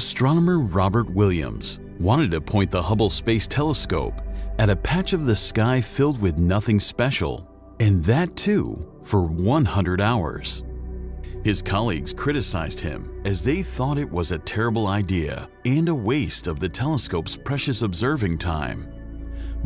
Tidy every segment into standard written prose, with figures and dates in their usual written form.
Astronomer Robert Williams wanted to point the Hubble Space Telescope at a patch of the sky filled with nothing special, and that too for 100 hours. His colleagues criticized him as they thought it was a terrible idea and a waste of the telescope's precious observing time.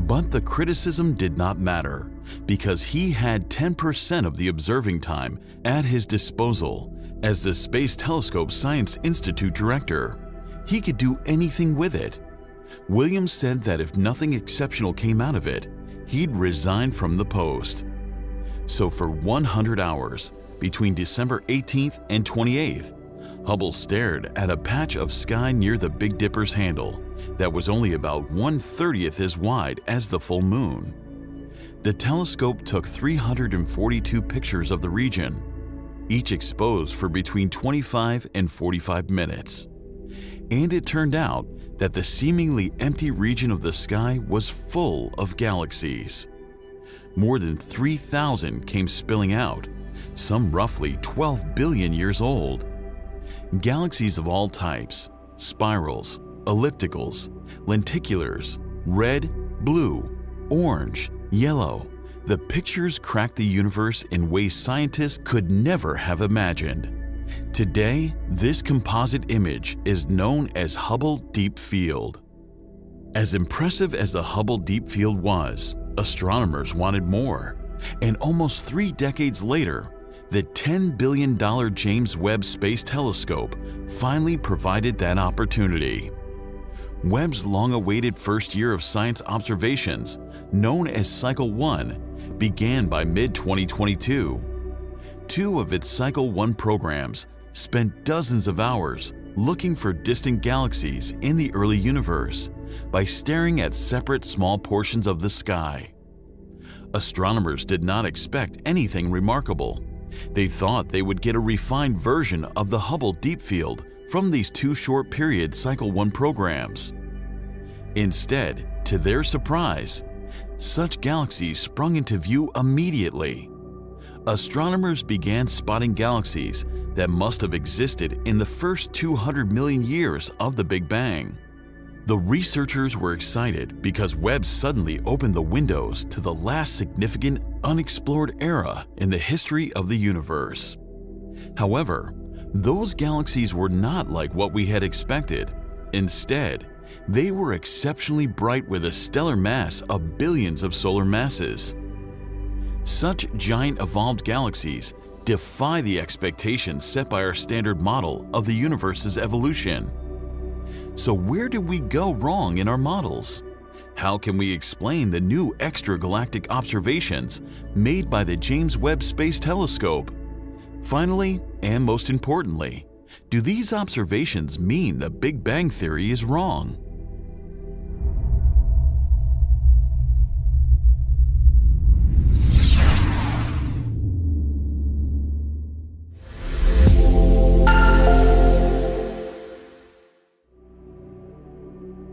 But the criticism did not matter because he had 10% of the observing time at his disposal as the Space Telescope Science Institute director. He could do anything with it. Williams said that if nothing exceptional came out of it, he'd resign from the post. So for 100 hours, between December 18th and 28th, Hubble stared at a patch of sky near the Big Dipper's handle that was only about 1/30th as wide as the full moon. The telescope took 342 pictures of the region, each exposed for between 25 and 45 minutes. And it turned out that the seemingly empty region of the sky was full of galaxies. More than 3,000 came spilling out, some roughly 12 billion years old. Galaxies of all types: spirals, ellipticals, lenticulars, red, blue, orange, yellow. The pictures cracked the universe in ways scientists could never have imagined. Today, this composite image is known as Hubble Deep Field. As impressive as the Hubble Deep Field was, astronomers wanted more, and almost 3 decades later, the $10 billion James Webb Space Telescope finally provided that opportunity. Webb's long-awaited first year of science observations, known as Cycle 1, began by mid-2022. 2 of its Cycle 1 programs spent dozens of hours looking for distant galaxies in the early universe by staring at separate small portions of the sky. Astronomers did not expect anything remarkable. They thought they would get a refined version of the Hubble Deep Field from these 2 short-period Cycle 1 programs. Instead, to their surprise, such galaxies sprung into view immediately. Astronomers began spotting galaxies that must have existed in the first 200 million years of the Big Bang. The researchers were excited because Webb suddenly opened the windows to the last significant unexplored era in the history of the universe. However, those galaxies were not like what we had expected. Instead, they were exceptionally bright with a stellar mass of billions of solar masses. Such giant evolved galaxies defy the expectations set by our standard model of the universe's evolution. So where did we go wrong in our models? How can we explain the new extragalactic observations made by the James Webb Space Telescope? Finally, and most importantly, do these observations mean the Big Bang Theory is wrong?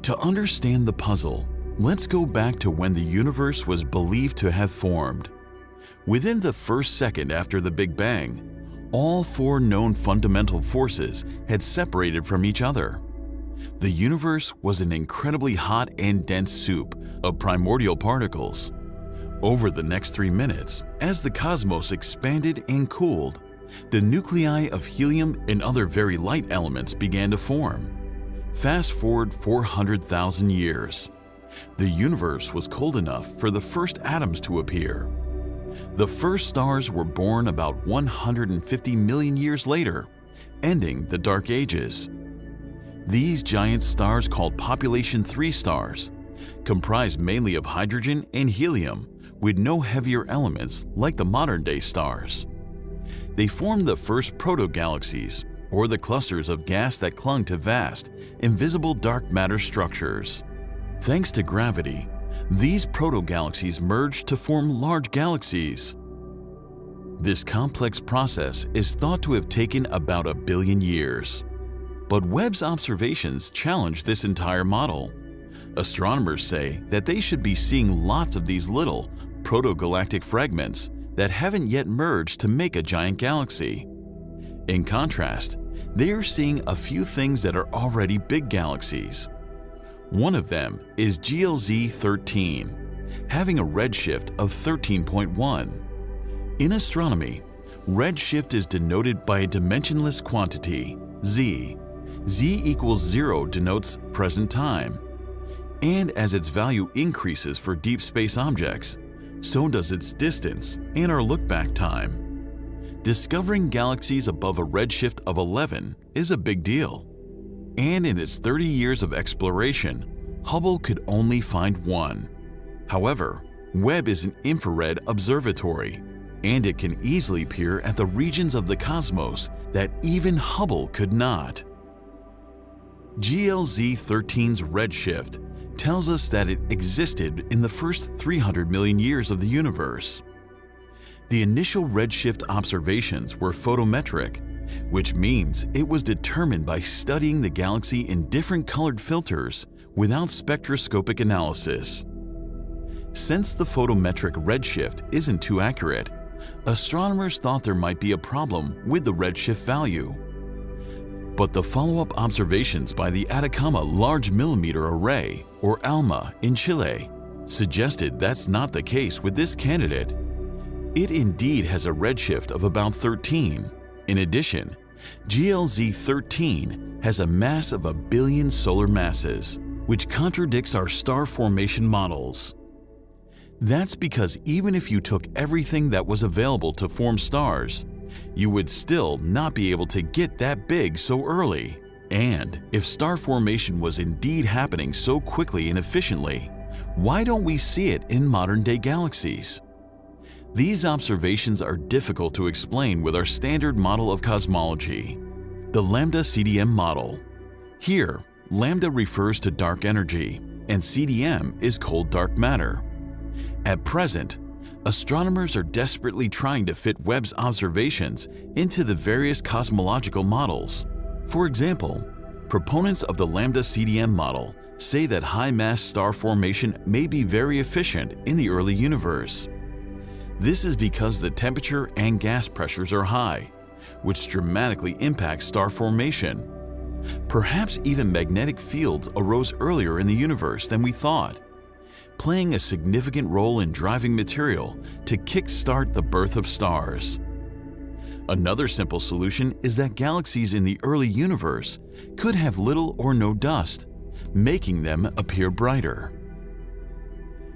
To understand the puzzle, let's go back to when the universe was believed to have formed. Within the first second after the Big Bang, all 4 known fundamental forces had separated from each other. The universe was an incredibly hot and dense soup of primordial particles. Over the next 3 minutes, as the cosmos expanded and cooled, the nuclei of helium and other very light elements began to form. Fast forward 400,000 years. The universe was cold enough for the first atoms to appear. The first stars were born about 150 million years later, ending the Dark Ages. These giant stars, called population 3 stars, comprise mainly of hydrogen and helium with no heavier elements like the modern-day stars. They formed the first proto-galaxies, or the clusters of gas that clung to vast, invisible dark matter structures. Thanks to gravity, these proto-galaxies merged to form large galaxies. This complex process is thought to have taken about 1 billion years. But Webb's observations challenge this entire model. Astronomers say that they should be seeing lots of these little proto-galactic fragments that haven't yet merged to make a giant galaxy. In contrast, they are seeing a few things that are already big galaxies. One of them is GLZ 13, having a redshift of 13.1. In astronomy, redshift is denoted by a dimensionless quantity, z. Z equals 0 denotes present time. And as its value increases for deep space objects, so does its distance and our look-back time. Discovering galaxies above a redshift of 11 is a big deal. And in its 30 years of exploration, Hubble could only find one. However, Webb is an infrared observatory, and it can easily peer at the regions of the cosmos that even Hubble could not. GLZ 13's redshift tells us that it existed in the first 300 million years of the universe. The initial redshift observations were photometric, which means it was determined by studying the galaxy in different colored filters without spectroscopic analysis. Since the photometric redshift isn't too accurate, astronomers thought there might be a problem with the redshift value. But the follow-up observations by the Atacama Large Millimeter Array, or ALMA, in Chile, suggested that's not the case with this candidate. It indeed has a redshift of about 13. In addition, GLZ 13 has a mass of 1 billion solar masses, which contradicts our star formation models. That's because even if you took everything that was available to form stars, you would still not be able to get that big so early. And if star formation was indeed happening so quickly and efficiently, why don't we see it in modern-day galaxies? These observations are difficult to explain with our standard model of cosmology, the lambda-CDM model. Here, lambda refers to dark energy, and CDM is cold dark matter. At present, astronomers are desperately trying to fit Webb's observations into the various cosmological models. For example, proponents of the lambda-CDM model say that high-mass star formation may be very efficient in the early universe. This is because the temperature and gas pressures are high, which dramatically impacts star formation. Perhaps even magnetic fields arose earlier in the universe than we thought, playing a significant role in driving material to kickstart the birth of stars. Another simple solution is that galaxies in the early universe could have little or no dust, making them appear brighter.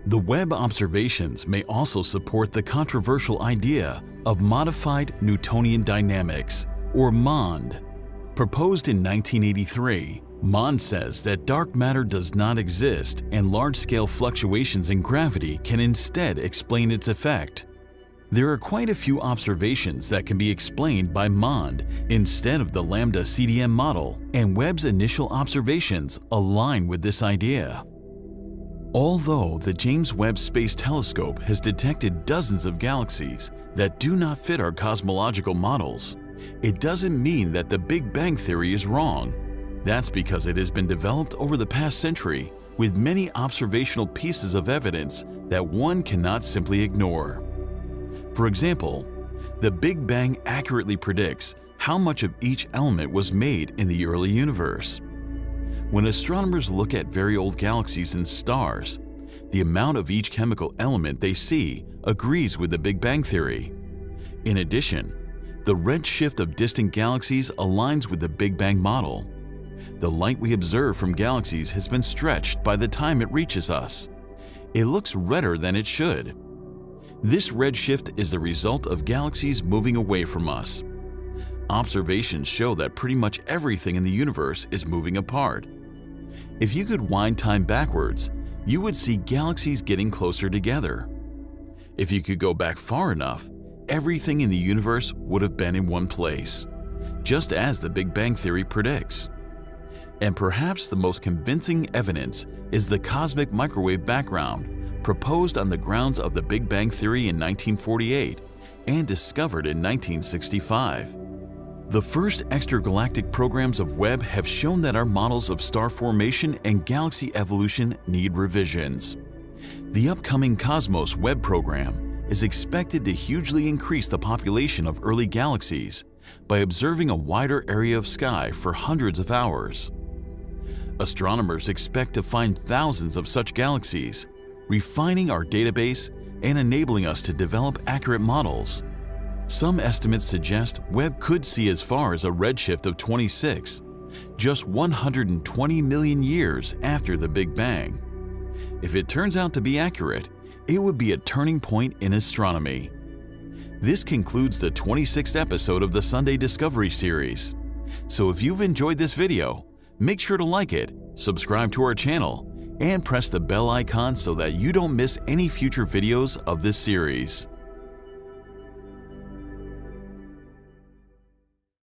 The Webb observations may also support the controversial idea of modified Newtonian dynamics, or MOND. Proposed in 1983, MOND says that dark matter does not exist and large-scale fluctuations in gravity can instead explain its effect. There are quite a few observations that can be explained by MOND instead of the lambda-CDM model, and Webb's initial observations align with this idea. Although the James Webb Space Telescope has detected dozens of galaxies that do not fit our cosmological models, it doesn't mean that the Big Bang Theory is wrong. That's because it has been developed over the past century with many observational pieces of evidence that one cannot simply ignore. For example, the Big Bang accurately predicts how much of each element was made in the early universe. When astronomers look at very old galaxies and stars, the amount of each chemical element they see agrees with the Big Bang Theory. In addition, the redshift of distant galaxies aligns with the Big Bang model. The light we observe from galaxies has been stretched by the time it reaches us. It looks redder than it should. This redshift is the result of galaxies moving away from us. Observations show that pretty much everything in the universe is moving apart. If you could wind time backwards, you would see galaxies getting closer together. If you could go back far enough, everything in the universe would have been in one place, just as the Big Bang Theory predicts. And perhaps the most convincing evidence is the cosmic microwave background proposed on the grounds of the Big Bang Theory in 1948 and discovered in 1965. The first extragalactic programs of Webb have shown that our models of star formation and galaxy evolution need revisions. The upcoming Cosmos Webb program is expected to hugely increase the population of early galaxies by observing a wider area of sky for hundreds of hours. Astronomers expect to find thousands of such galaxies, refining our database and enabling us to develop accurate models. Some estimates suggest Webb could see as far as a redshift of 26, just 120 million years after the Big Bang. If it turns out to be accurate, it would be a turning point in astronomy. This concludes the 26th episode of the Sunday Discovery series. So if you've enjoyed this video, make sure to like it, subscribe to our channel, and press the bell icon so that you don't miss any future videos of this series.